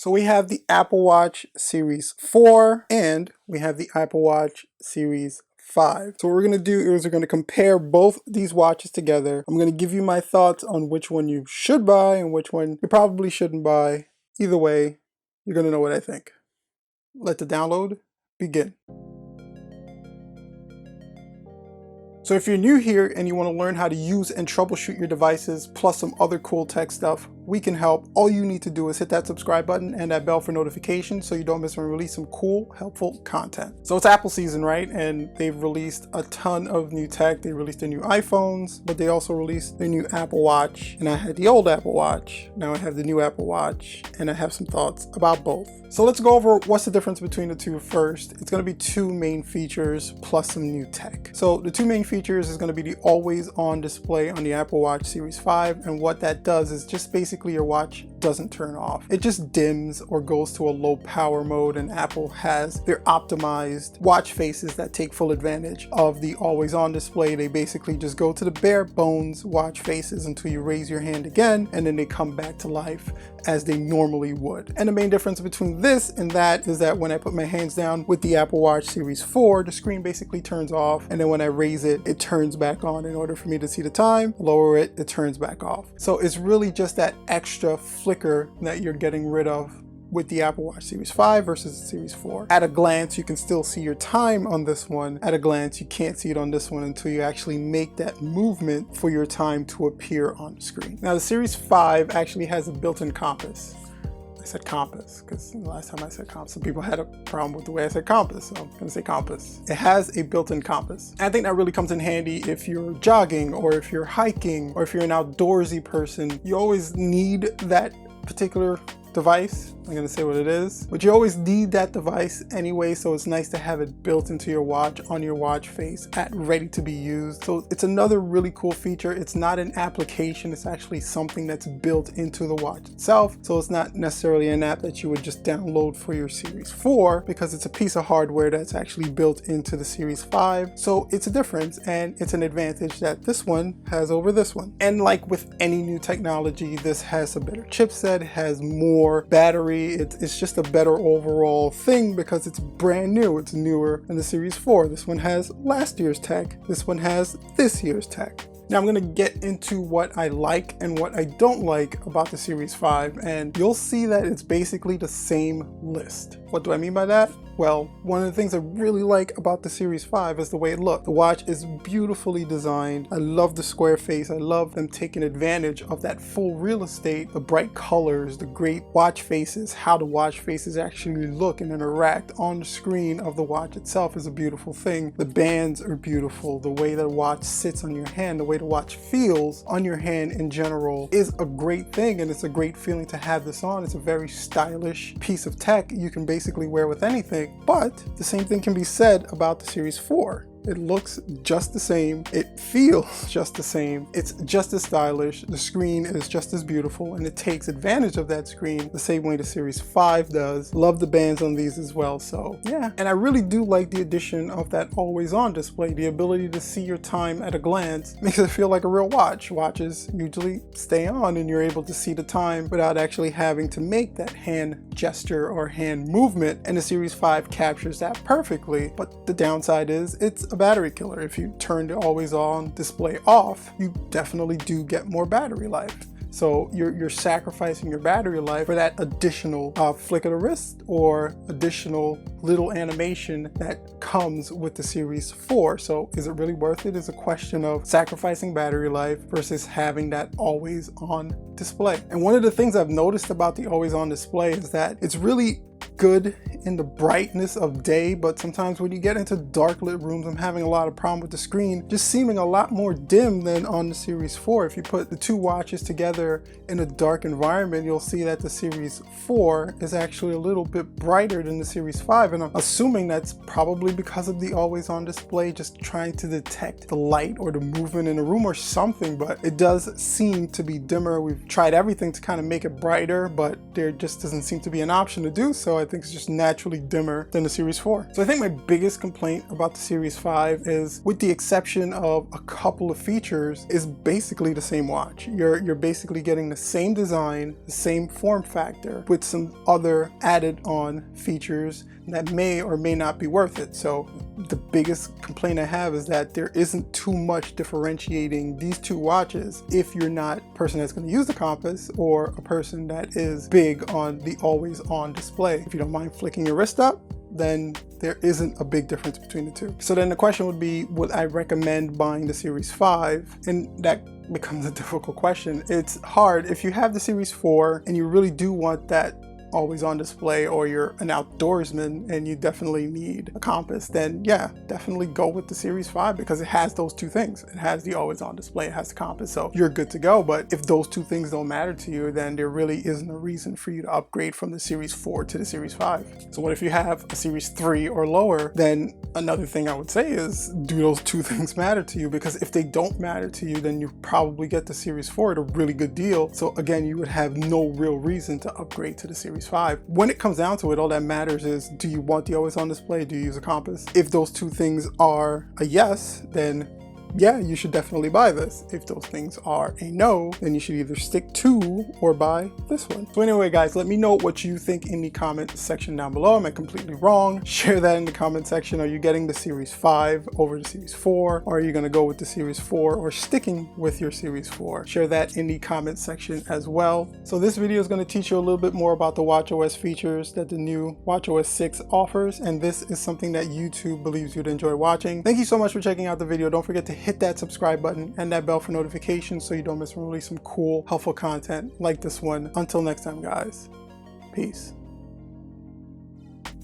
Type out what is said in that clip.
So we have the Apple Watch Series 4 and we have the Apple Watch Series 5. So what we're going to do is we're going to compare both these watches together. I'm going to give you my thoughts on which one you should buy and which one you probably shouldn't buy. Either way, you're going to know what I think. Let the download begin. So if you're new here and you want to learn how to use and troubleshoot your devices, plus some other cool tech stuff, we can help. All you need to do is hit that subscribe button and that bell for notifications so you don't miss when we release some cool, helpful content. So it's Apple season, right? And they've released a ton of new tech. They released their new iPhones, but they also released their new Apple Watch. And I had the old Apple Watch. Now I have the new Apple Watch, and I have some thoughts about both. So let's go over what's the difference between the two first. It's going to be two main features plus some new tech. So the two main features is going to be the always on display on the Apple Watch Series 5. And what that does is just basically your watch doesn't turn off. It just dims or goes to a low power mode, and Apple has their optimized watch faces that take full advantage of the always on display. They basically just go to the bare bones watch faces until you raise your hand again, and then they come back to life as they normally would. And the main difference between this and that is that when I put my hands down with the Apple Watch Series 4, the screen basically turns off, and then when I raise it, it turns back on. In order for me to see the time, lower it, it turns back off. So it's really just that extra flicker that you're getting rid of with the Apple Watch Series 5 versus the Series 4. At a glance, you can still see your time on this one. At a glance, you can't see it on this one until you actually make that movement for your time to appear on the screen. Now, the Series 5 actually has a built-in compass. I said compass because the last time I said compass, some people had a problem with the way I said compass, so I'm going to say compass. It has a built-in compass. And I think that really comes in handy if you're jogging or if you're hiking or if you're an outdoorsy person. You always need that particular device. I'm going to say what it is, but you always need that device anyway, so it's nice to have it built into your watch on your watch face at ready to be used. So it's another really cool feature. It's not an application, it's actually something that's built into the watch itself. So it's not necessarily an app that you would just download for your Series 4 because it's a piece of hardware that's actually built into the Series 5. So it's a difference, and it's an advantage that this one has over this one. And like with any new technology, this has a better chipset, it has more battery. It's just a better overall thing because it's brand new. It's newer than the Series 4. This one has last year's tech. This one has this year's tech. Now I'm going to get into what I like and what I don't like about the Series 5, and you'll see that it's basically the same list. What do I mean by that? Well, one of the things I really like about the Series 5 is the way it looks. The watch is beautifully designed. I love the square face. I love them taking advantage of that full real estate, the bright colors, the great watch faces, how the watch faces actually look and interact on the screen of the watch itself is a beautiful thing. The bands are beautiful. The way the watch sits on your hand, the way the watch feels on your hand in general is a great thing, and it's a great feeling to have this on. It's a very stylish piece of tech you can basically wear with anything. But the same thing can be said about the Series 4. It looks just the same. It feels just the same. It's just as stylish. The screen is just as beautiful, and it takes advantage of that screen the same way the Series 5 does. Love the bands on these as well. So yeah, and I really do like the addition of that always on display. The ability to see your time at a glance makes it feel like a real watch. Watches usually stay on and you're able to see the time without actually having to make that hand gesture or hand movement, and the Series 5 captures that perfectly. But the downside is it's a battery killer. If you turn the always on display off, you definitely do get more battery life. So you're sacrificing your battery life for that additional flick of the wrist or additional little animation that comes with the Series 4. So is it really worth it? Is a question of sacrificing battery life versus having that always on display. And one of the things I've noticed about the always on display is that it's really good in the brightness of day, but sometimes when you get into dark lit rooms, I'm having a lot of problem with the screen just seeming a lot more dim than on the Series 4. If you put the two watches together in a dark environment, you'll see that the Series 4 is actually a little bit brighter than the Series 5, and I'm assuming that's probably because of the always on display just trying to detect the light or the movement in the room or something, but it does seem to be dimmer. We've tried everything to kind of make it brighter, but there just doesn't seem to be an option to do so. I think it's just natural naturally dimmer than the Series 4. So I think my biggest complaint about the Series 5 is, with the exception of a couple of features, is basically the same watch. You're basically getting the same design, the same form factor, with some other added on features that may or may not be worth it. So the biggest complaint I have is that there isn't too much differentiating these two watches if you're not a person that's going to use the compass or a person that is big on the always on display. If you don't mind flicking your wrist up, then there isn't a big difference between the two. So then the question would be, would I recommend buying the Series 5? And that becomes a difficult question. It's hard. If you have the Series 4 and you really do want that always on display, or you're an outdoorsman and you definitely need a compass, then yeah, definitely go with the Series 5 because it has those two things. It has the always on display, it has the compass, so you're good to go. But if those two things don't matter to you, then there really isn't a reason for you to upgrade from the Series 4 to the Series 5. So what if you have a Series 3 or lower? Then another thing I would say is, do those two things matter to you? Because if they don't matter to you, then you probably get the Series 4 at a really good deal. So again, you would have no real reason to upgrade to the Series 5. When it comes down to it, all that matters is, do you want the always on display? Do you use a compass? If those two things are a yes, then yeah, you should definitely buy this. If those things are a no, then you should either stick to or buy this one. So anyway, guys, let me know what you think in the comment section down below. Am I completely wrong? Share that in the comment section. Are you getting the Series 5 over the Series 4? Or are you going to go with the Series 4 or sticking with your Series 4? Share that in the comment section as well. So this video is going to teach you a little bit more about the watchOS features that the new watchOS 6 offers, and this is something that YouTube believes you'd enjoy watching. Thank you so much for checking out the video. Don't forget to hit that subscribe button and that bell for notifications so you don't miss when we release some cool, helpful content like this one. Until next time, guys. Peace.